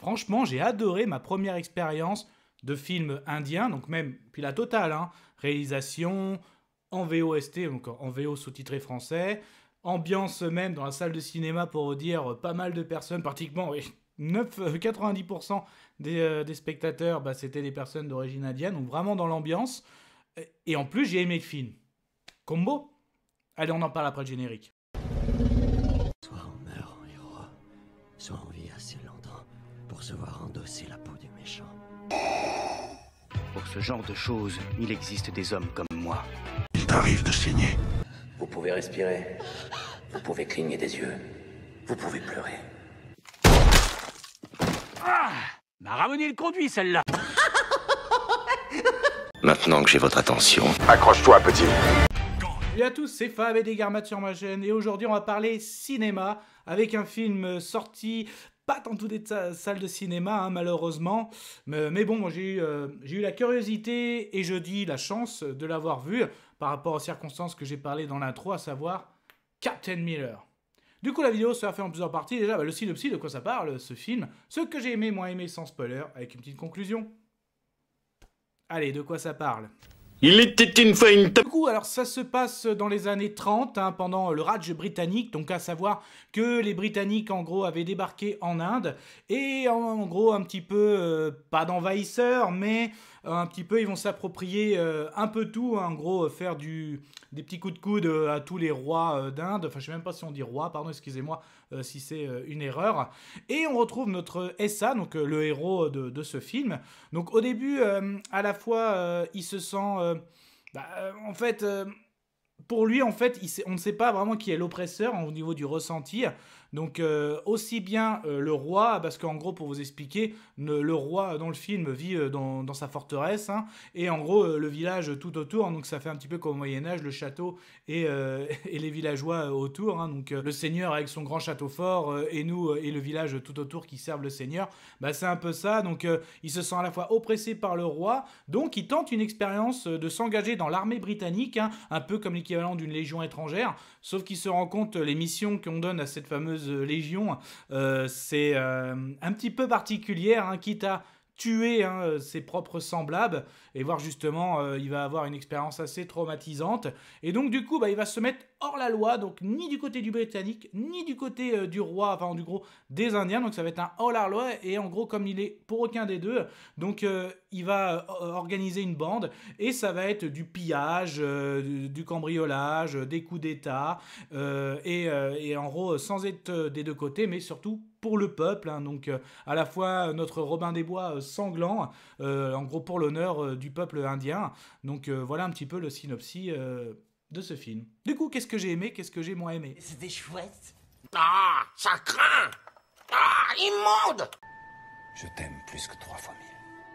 franchement, j'ai adoré ma première expérience de film indien, donc même, puis la totale, hein, réalisation, en VOST, donc en VO sous-titré français, ambiance même dans la salle de cinéma pour dire pas mal de personnes, pratiquement oui, 90% des spectateurs, bah, c'était des personnes d'origine indienne, donc vraiment dans l'ambiance. Et en plus, j'ai aimé le film. Combo. Allez, on en parle après le générique. Soit on meurt en héros, soit on vit assez longtemps pour se voir endosser la peau du méchant. Pour ce genre de choses, il existe des hommes comme moi. Il t'arrive de saigner. Vous pouvez respirer, vous pouvez cligner des yeux, vous pouvez pleurer. Ah, m'a ramené le conduit, celle-là. Maintenant que j'ai votre attention, Accroche-toi, petit. Salut à tous, c'est Fab et des Garmat sur ma chaîne. Et aujourd'hui, on va parler cinéma avec un film sorti pas dans toutes les salles de cinéma, hein, malheureusement. Mais bon, moi, j'ai eu la curiosité et je dis la chance de l'avoir vu par rapport aux circonstances que j'ai parlé dans l'intro, à savoir Captain Miller. Du coup, la vidéo sera faite en plusieurs parties. Déjà, le synopsis, de quoi ça parle, ce film. Ce que j'ai aimé, moins aimé, sans spoiler, avec une petite conclusion. Allez, de quoi ça parle ? Il était une fois une Du coup, alors ça se passe dans les années 30, hein, pendant le Raj britannique, donc à savoir que les Britanniques, en gros, avaient débarqué en Inde, et en gros, un petit peu, pas d'envahisseurs, mais un petit peu, ils vont s'approprier un peu tout, hein, en gros, faire des petits coups de coude à tous les rois d'Inde, enfin, je sais même pas si on dit roi, pardon, excusez-moi si c'est une erreur, et on retrouve notre Essa, donc le héros de ce film. Donc au début, à la fois, il se sent... en fait, pour lui, en fait, on ne sait pas vraiment qui est l'oppresseur au niveau du ressenti. Donc, aussi bien le roi, parce qu'en gros, pour vous expliquer, le roi dans le film vit dans sa forteresse, hein, et en gros, le village tout autour, donc ça fait un petit peu comme au Moyen-Âge, le château et les villageois autour. Hein, donc, le seigneur avec son grand château fort, et nous, et le village tout autour qui servent le seigneur, bah, c'est un peu ça. Donc, il se sent à la fois oppressé par le roi, donc il tente une expérience de s'engager dans l'armée britannique, hein, un peu comme l'équivalent d'une légion étrangère, sauf qu'il se rend compte les missions qu'on donne à cette fameuse légion, c'est un petit peu particulière, hein, quitte à tuer, hein, ses propres semblables, et voir justement, il va avoir une expérience assez traumatisante, et donc du coup, bah, il va se mettre hors la loi, donc ni du côté du Britannique, ni du côté du roi, enfin du gros des Indiens, donc ça va être un hors la loi, et en gros, comme il est pour aucun des deux, donc il va organiser une bande, et ça va être du pillage, du cambriolage, des coups d'état, et en gros, sans être des deux côtés, mais surtout pour le peuple, hein, donc à la fois notre Robin des Bois sanglant, en gros pour l'honneur du peuple indien. Donc voilà un petit peu le synopsis de ce film. Du coup, qu'est-ce que j'ai aimé, qu'est-ce que j'ai moins aimé ? C'était chouette. Ah, ça craint. Ah, immonde. Je t'aime plus que 3 fois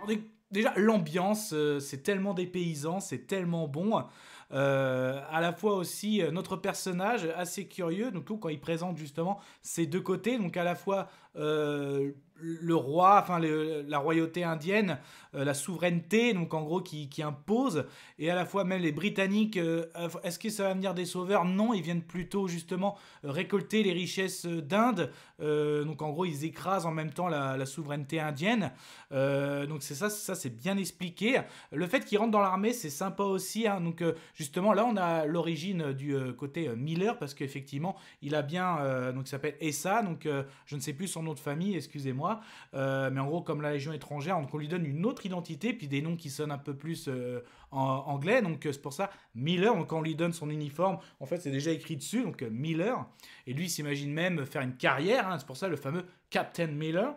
1000. Alors, déjà, l'ambiance, c'est tellement dépaysant, c'est tellement bon. À la fois aussi, notre personnage, assez curieux, donc quand il présente justement ces deux côtés, donc à la fois le roi, enfin la royauté indienne, la souveraineté, donc en gros qui impose, et à la fois même les Britanniques, est-ce que ça va venir des sauveurs ? Non, ils viennent plutôt justement récolter les richesses d'Inde, donc en gros ils écrasent en même temps la souveraineté indienne, donc c'est ça c'est bien expliqué. Le fait qu'ils rentrent dans l'armée, c'est sympa aussi, hein, donc justement là on a l'origine du côté Miller, parce qu'effectivement il a bien, donc il s'appelle Essa, donc je ne sais plus son nom de famille, excusez-moi, mais en gros comme la Légion étrangère, donc on lui donne une autre identité, puis des noms qui sonnent un peu plus en anglais, donc c'est pour ça Miller, donc quand on lui donne son uniforme, en fait c'est déjà écrit dessus, donc Miller, et lui il s'imagine même faire une carrière, hein, c'est pour ça le fameux Captain Miller.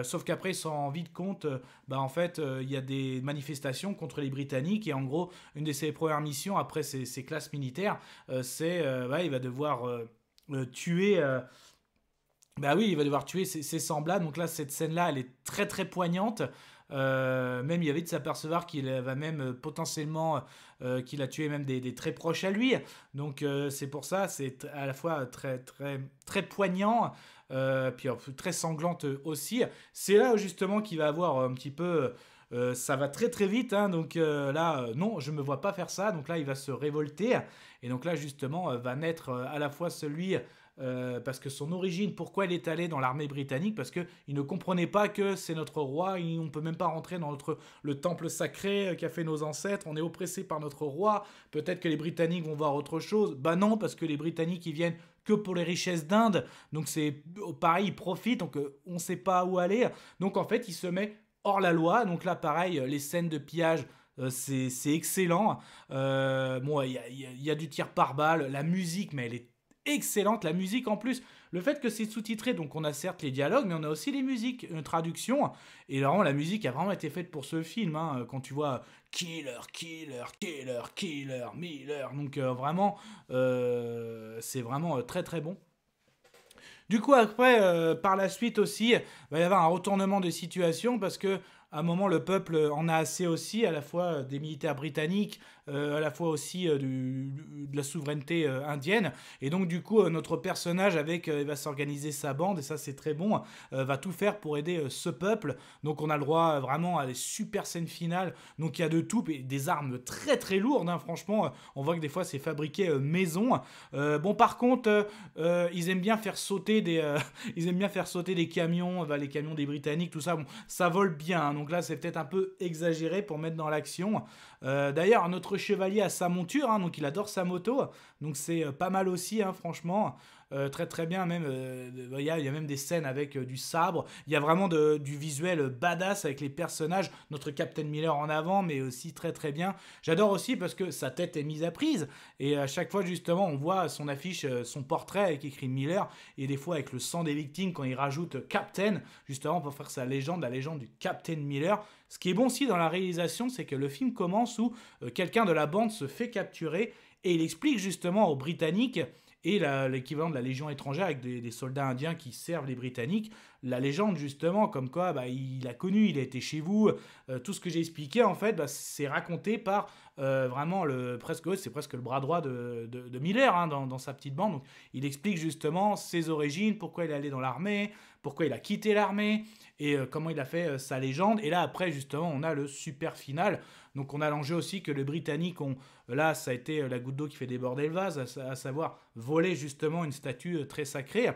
Sauf qu'après il se rend vite compte, en fait il y a des manifestations contre les Britanniques, et en gros une de ses premières missions après ses classes militaires, c'est il va devoir tuer il va devoir tuer ses semblables. Donc là cette scène là elle est très très poignante. Même il y avait de s'apercevoir qu'il va même potentiellement qu'il a tué même des très proches à lui, donc c'est pour ça c'est à la fois très très très poignant, puis très sanglante aussi. C'est là justement qu'il va avoir un petit peu ça va très très vite, hein, donc là non je me vois pas faire ça, donc là il va se révolter, et donc là justement va naître à la fois celui parce que son origine, pourquoi il est allé dans l'armée britannique, parce qu'il ne comprenait pas que c'est notre roi, on ne peut même pas rentrer dans le temple sacré qu'a fait nos ancêtres, on est oppressé par notre roi, peut-être que les Britanniques vont voir autre chose. Bah non, parce que les Britanniques, ils viennent que pour les richesses d'Inde, donc c'est pareil, ils profitent, donc on ne sait pas où aller, donc en fait, il se met hors la loi, donc là, pareil, les scènes de pillage, c'est excellent. Bon, il y a du tir par balle, la musique, mais elle est excellente, la musique en plus. Le fait que c'est sous-titré, donc on a certes les dialogues, mais on a aussi les musiques, une traduction. Et vraiment, la musique a vraiment été faite pour ce film. Hein, quand tu vois Killer, Killer, Killer, Killer, Miller. Donc vraiment, c'est vraiment très très bon. Du coup, après, par la suite aussi, il va y avoir un retournement de situation parce que à un moment, le peuple en a assez aussi, à la fois des militaires britanniques, à la fois aussi de la souveraineté indienne. Et donc, du coup, notre personnage, il va s'organiser sa bande, et ça, c'est très bon, va tout faire pour aider ce peuple. Donc, on a le droit vraiment à des super scènes finales. Donc, il y a de tout, et des armes très, très lourdes. Hein, franchement, on voit que des fois, c'est fabriqué maison. Bon, par contre, ils aiment bien faire sauter des camions, les camions des Britanniques, tout ça. Bon, ça vole bien, hein, donc là, c'est peut-être un peu exagéré pour mettre dans l'action. D'ailleurs, notre chevalier a sa monture, hein, donc il adore sa moto. Donc c'est pas mal aussi, hein, franchement. Très très bien, même il y a même des scènes avec du sabre, il y a vraiment du visuel badass avec les personnages, notre Captain Miller en avant, mais aussi très très bien. J'adore aussi parce que sa tête est mise à prise, et à chaque fois justement on voit son affiche, son portrait avec écrit Miller, et des fois avec le sang des victimes quand il rajoute Captain, justement pour faire sa légende, la légende du Captain Miller. Ce qui est bon aussi dans la réalisation, c'est que le film commence où quelqu'un de la bande se fait capturer, et il explique justement aux Britanniques, et l'équivalent de la Légion étrangère avec des soldats indiens qui servent les Britanniques, la légende justement, comme quoi il a connu, il a été chez vous, tout ce que j'ai expliqué en fait, c'est raconté par vraiment c'est presque le bras droit de Miller, hein, dans sa petite bande. Donc, il explique justement ses origines, pourquoi il est allé dans l'armée, pourquoi il a quitté l'armée, et comment il a fait sa légende. Et là après justement on a le super final. Donc on a l'enjeu aussi que les Britanniques ont, là ça a été la goutte d'eau qui fait déborder le vase, à savoir voler justement une statue très sacrée.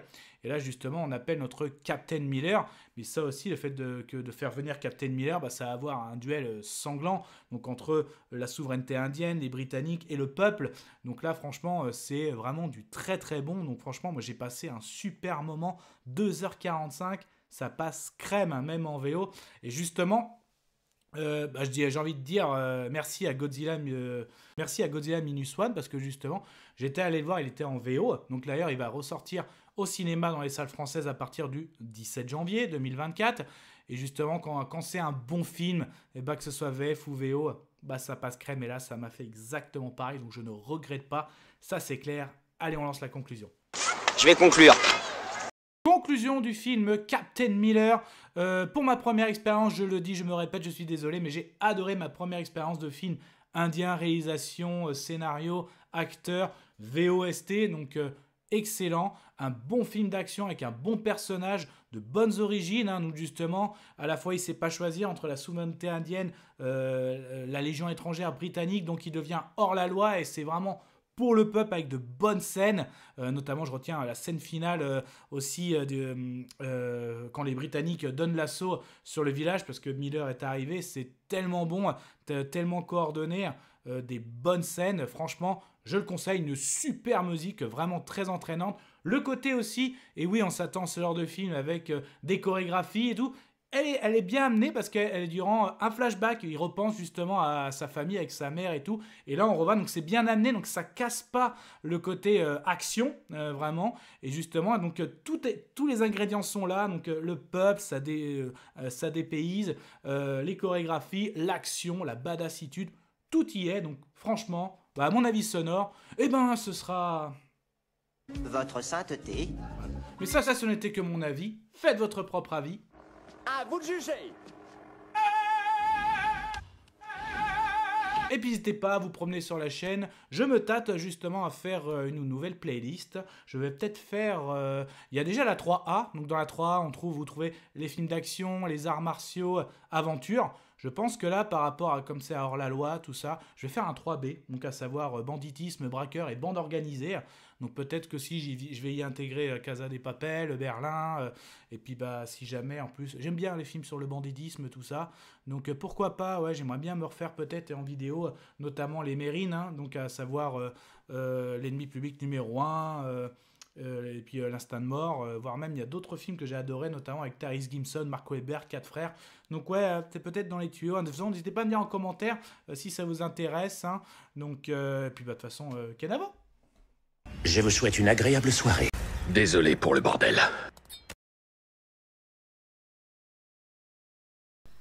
Et là justement on appelle notre Captain Miller, mais ça aussi, le fait de faire venir Captain Miller, ça va avoir un duel sanglant, donc entre la souveraineté indienne, les Britanniques et le peuple. Donc là franchement c'est vraiment du très très bon. Donc franchement moi j'ai passé un super moment, 2h45, ça passe crème, hein, même en VO. Et justement j'ai envie de dire merci à Godzilla Minus One, parce que justement j'étais allé le voir, il était en VO, donc d'ailleurs il va ressortir au cinéma dans les salles françaises à partir du 17 janvier 2024, et justement quand c'est un bon film, et que ce soit VF ou VO, ça passe crème, et là ça m'a fait exactement pareil, donc je ne regrette pas, ça c'est clair. Allez, on lance la conclusion. Je vais conclure. Conclusion du film Captain Miller. Pour ma première expérience, je le dis, je me répète, je suis désolé, mais j'ai adoré ma première expérience de film indien, réalisation, scénario, acteur, VOST, donc excellent. Un bon film d'action avec un bon personnage, de bonnes origines, hein, donc justement, à la fois il ne sait pas choisir entre la souveraineté indienne, la Légion étrangère britannique, donc il devient hors la loi, et c'est vraiment pour le peuple avec de bonnes scènes, notamment je retiens la scène finale aussi quand les Britanniques donnent l'assaut sur le village parce que Miller est arrivé, c'est tellement bon, tellement coordonné, des bonnes scènes, franchement je le conseille, une super musique vraiment très entraînante, le côté aussi, et oui on s'attend à ce genre de film avec des chorégraphies et tout. Elle est bien amenée parce qu'elle est durant un flashback, il repense justement à sa famille avec sa mère et tout, et là on revoit, donc c'est bien amené, donc ça casse pas le côté action, vraiment, et justement donc tous les ingrédients sont là, donc le peuple, ça dépayse, les chorégraphies, l'action, la badassitude, tout y est, donc franchement, à mon avis sonore, ce sera... Votre sainteté. Mais ça ce n'était que mon avis, faites votre propre avis. À vous de juger. Et puis n'hésitez pas à vous promener sur la chaîne, je me tâte justement à faire une nouvelle playlist. Je vais peut-être faire... il y a déjà la 3A, donc dans la 3A vous trouvez les films d'action, les arts martiaux, aventures. Je pense que là, par rapport à comme c'est hors la loi, tout ça, je vais faire un 3B, donc à savoir banditisme, braqueur et bande organisée. Donc peut-être que si je vais y intégrer Casa de Papel, Berlin, et puis bah si jamais en plus, j'aime bien les films sur le banditisme, tout ça. Donc pourquoi pas, ouais, j'aimerais bien me refaire peut-être en vidéo, notamment les Mérines, hein, donc à savoir l'ennemi public numéro 1. Et puis l'instinct de mort, voire même il y a d'autres films que j'ai adorés, notamment avec Tyrese Gibson, Mark Webber, 4 frères. Donc ouais, c'est peut-être dans les tuyaux. De toute façon, n'hésitez pas à me dire en commentaire si ça vous intéresse. Hein. Donc, et puis bah, de toute façon, Kenavo. Je vous souhaite une agréable soirée. Désolé pour le bordel.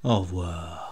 Au revoir.